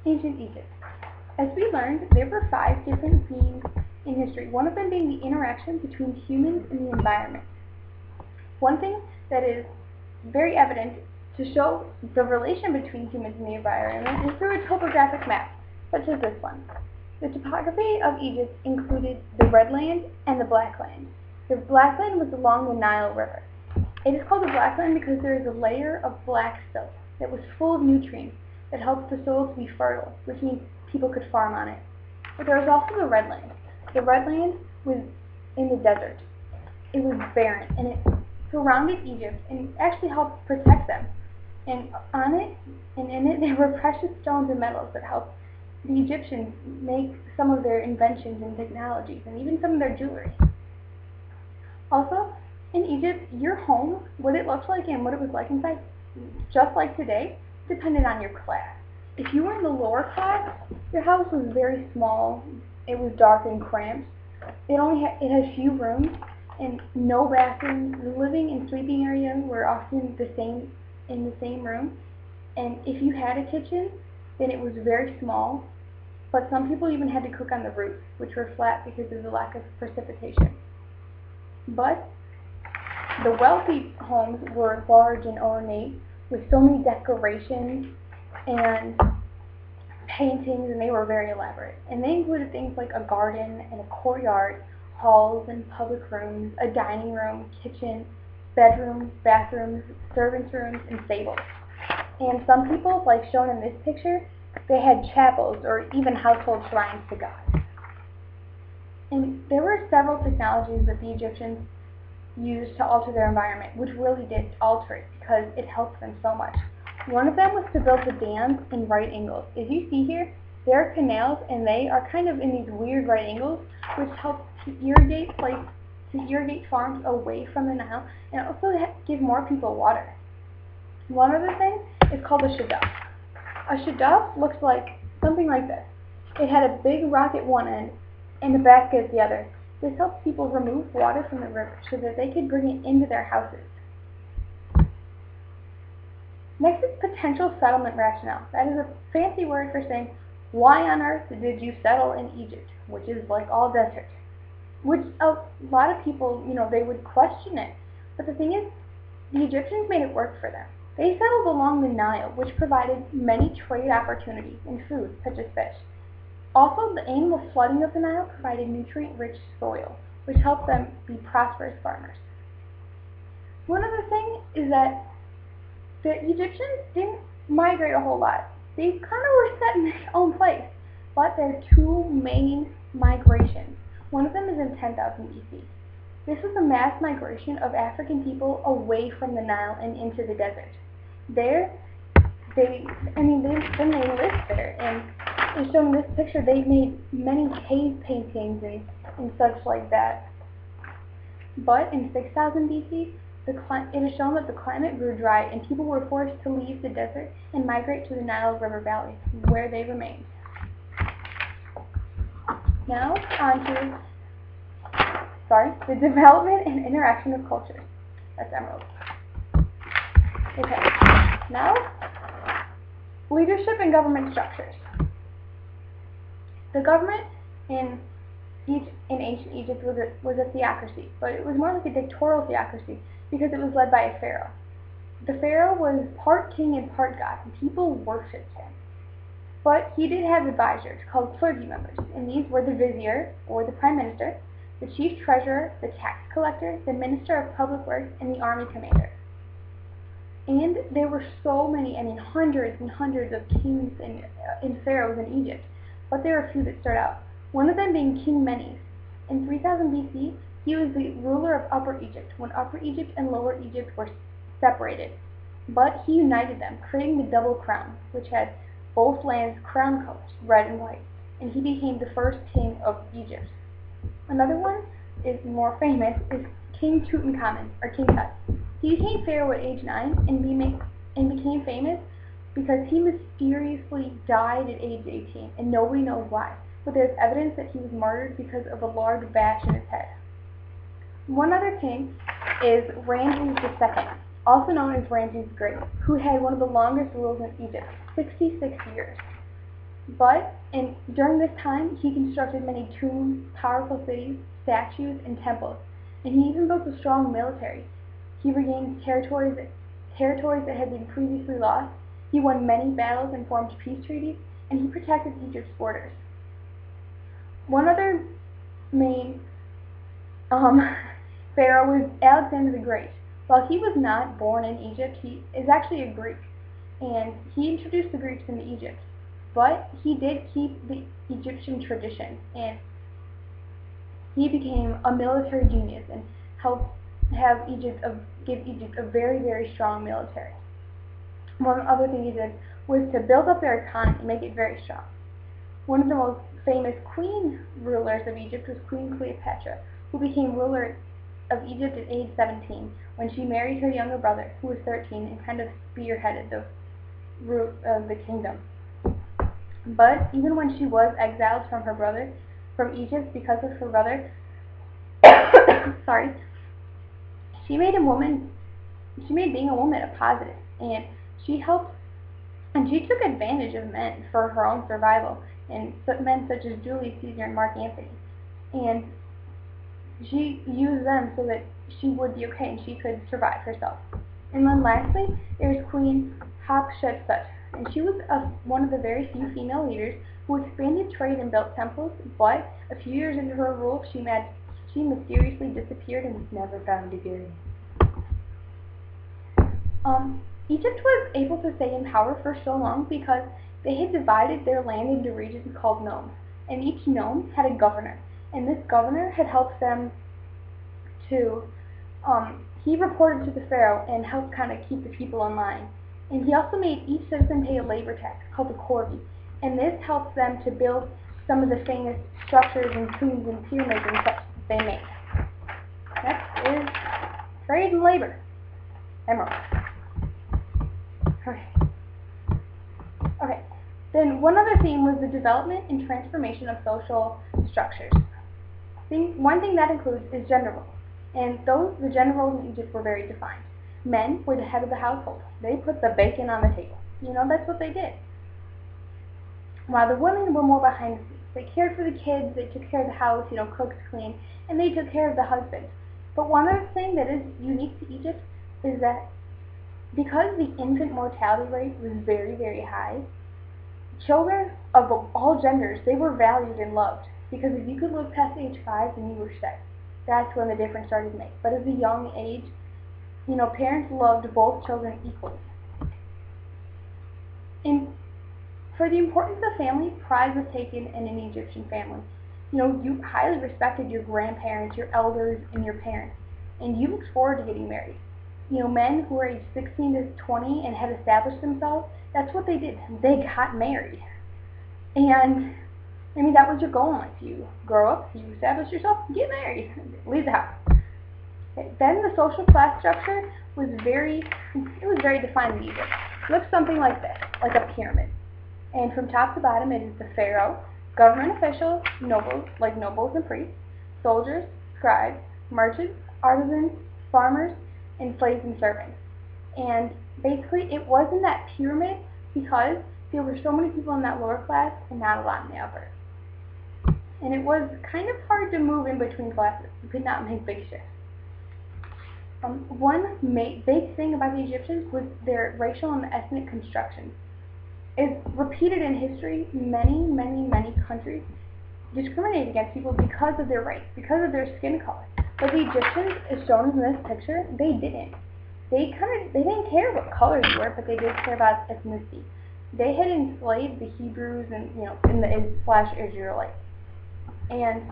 Ancient Egypt. As we learned, there were 5 different themes in history, one of them being the interaction between humans and the environment. One thing that is very evident to show the relation between humans and the environment is through a topographic map, such as this one. The topography of Egypt included the Red Land and the Black Land. The Black Land was along the Nile River. It is called the Black Land because there is a layer of black silt that was full of nutrients that helped the soil to be fertile, which means people could farm on it. But there was also the Red Land. The Red Land was in the desert. It was barren, and it surrounded Egypt and actually helped protect them. And on it, and in it, there were precious stones and metals that helped the Egyptians make some of their inventions and technologies, and even some of their jewelry. Also, in Egypt, your home, what it looked like and what it was like inside, just like today, depended on your class. If you were in the lower class, your house was very small. It was dark and cramped. It had few rooms and no bathrooms. The living and sleeping area were often in the same room. And if you had a kitchen, then it was very small. But some people even had to cook on the roofs, which were flat because of the lack of precipitation. But the wealthy homes were large and ornate, with so many decorations and paintings, and they were very elaborate. And they included things like a garden and a courtyard, halls and public rooms, a dining room, kitchen, bedrooms, bathrooms, servants' rooms, and stables. And some people, like shown in this picture, they had chapels or even household shrines to God. And there were several technologies that the Egyptians used to alter their environment, which really did alter it because it helped them so much. One of them was to build the dams in right angles. As you see here, there are canals, and they are kind of in these weird right angles, which helps to irrigate farms away from the Nile, and also give more people water. One other thing is called a shaduf. A shaduf looks like something like this. It had a big rock at one end and a basket at the other. This helps people remove water from the river so that they could bring it into their houses. Next is potential settlement rationale. That is a fancy word for saying, why on earth did you settle in Egypt, which is like all desert? Which a lot of people, they would question it. But the thing is, the Egyptians made it work for them. They settled along the Nile, which provided many trade opportunities in food, such as fish. Also, the annual flooding of the Nile provided nutrient-rich soil, which helped them be prosperous farmers. One other thing is that the Egyptians didn't migrate a whole lot. They kind of were set in their own place, but there are 2 main migrations. One of them is in 10,000 BC. This was a mass migration of African people away from the Nile and into the desert. Then they lived there, and as shown in this picture, they made many cave paintings and such like that. But in 6000 BC, it is shown that the climate grew dry, and people were forced to leave the desert and migrate to the Nile River Valley, where they remained. Now on to the development and interaction of cultures. That's Emerald. Okay, now leadership and government structures. The government in ancient Egypt was a theocracy, but it was more like a dictatorial theocracy because it was led by a pharaoh. The pharaoh was part king and part god, and people worshipped him. But he did have advisors called clergy members, and these were the vizier, or the prime minister, the chief treasurer, the tax collector, the minister of public works, and the army commander. And there were so many, hundreds and hundreds of kings and pharaohs in Egypt, but there are a few that stood out. One of them being King Menes. In 3000 BC, he was the ruler of Upper Egypt, when Upper Egypt and Lower Egypt were separated. But he united them, creating the double crown, which had both lands' crown colors, red and white, and he became the first king of Egypt. Another one is more famous, is King Tutankhamun, or King Tut. He became pharaoh at age 9 and became famous because he mysteriously died at age 18, and nobody knows why. But there's evidence that he was murdered because of a large bash in his head. One other king is Ramses II, also known as Ramses the Great, who had one of the longest rules in Egypt, 66 years. During this time, he constructed many tombs, powerful cities, statues, and temples, and he even built a strong military. He regained territories that had been previously lost. He won many battles and formed peace treaties, and he protected Egypt's borders. One other main pharaoh was Alexander the Great. While he was not born in Egypt, he is actually a Greek, and he introduced the Greeks into Egypt. But he did keep the Egyptian tradition, and he became a military genius and helped give Egypt a very, very strong military. One other thing he did was to build up their economy and make it very strong. One of the most famous queen rulers of Egypt was Queen Cleopatra, who became ruler of Egypt at age 17 when she married her younger brother, who was 13, and kind of spearheaded the kingdom. But even when she was exiled from Egypt because of her brother, she made being a woman a positive, and she took advantage of men for her own survival, and men such as Julius Caesar and Mark Antony, and she used them so that she would be okay and she could survive herself. And then lastly, there's Queen Hatshepsut, and she was one of the very few female leaders who expanded trade and built temples, but a few years into her rule, she mysteriously disappeared and was never found again. Egypt was able to stay in power for so long because they had divided their land into regions called nomes, and each nome had a governor, and this governor had helped them to, he reported to the pharaoh and helped kind of keep the people in line. And he also made each citizen pay a labor tax called the corvée, and this helps them to build some of the famous structures and tombs and pyramids and such they made. Next is trade and labor. Emerald. Okay. Then one other theme was the development and transformation of social structures. One thing that includes is gender roles, and the gender roles in Egypt were very defined. Men were the head of the household. They put the bacon on the table. That's what they did. While the women were more behind the scenes. They cared for the kids, they took care of the house, cooked, cleaned, and they took care of the husband. But one other thing that is unique to Egypt is that because the infant mortality rate was very, very high, children of all genders, they were valued and loved. Because if you could live past age 5, then you were set. That's when the difference started to make. But at a young age, parents loved both children equally. And for the importance of family, pride was taken in an Egyptian family. You highly respected your grandparents, your elders, and your parents. And you looked forward to getting married. Men who were aged 16 to 20 and had established themselves, that's what they did. They got married. And, that was your goal in life. You grow up, you establish yourself, get married, leave the house. Okay. Then the social class structure was very defined in Egypt. It looks something like this, like a pyramid. And from top to bottom, it is the pharaoh, government officials, nobles and priests, soldiers, scribes, merchants, artisans, farmers, and slaves and servants. And basically, it was in that pyramid because there were so many people in that lower class and not a lot in the upper. And it was kind of hard to move in between classes. You could not make big shifts. One big thing about the Egyptians was their racial and ethnic construction. It's repeated in history. Many, many, many countries discriminate against people because of their race, because of their skin color. But the Egyptians, as shown in this picture, they didn't. They didn't care what color you were, but they did care about ethnicity. They had enslaved the Hebrews and in the /Israelites, and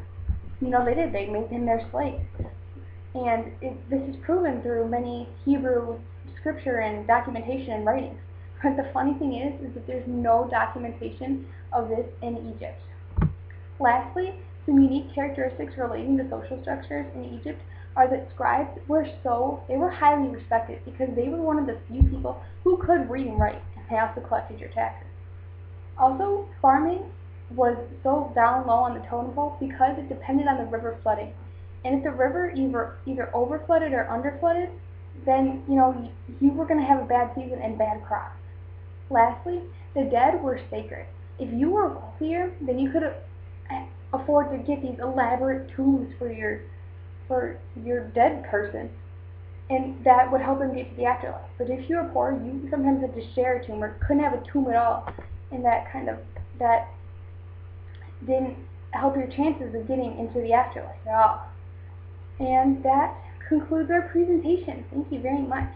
they did. They made them their slaves, and this is proven through many Hebrew scripture and documentation and writings. But the funny thing is that there's no documentation of this in Egypt. Lastly, some unique characteristics relating to social structures in Egypt are that scribes were highly respected because they were one of the few people who could read and write, and they also collected your taxes. Also, farming was so down low on the totem pole because it depended on the river flooding. And if the river either overflooded or underflooded, then you were going to have a bad season and bad crops. Lastly, the dead were sacred. if you were wealthier, then you could afford to get these elaborate tombs for your dead person, and that would help them get to the afterlife. But if you were poor, you sometimes had to share a tomb or couldn't have a tomb at all, and that didn't help your chances of getting into the afterlife at all. And that concludes our presentation. Thank you very much.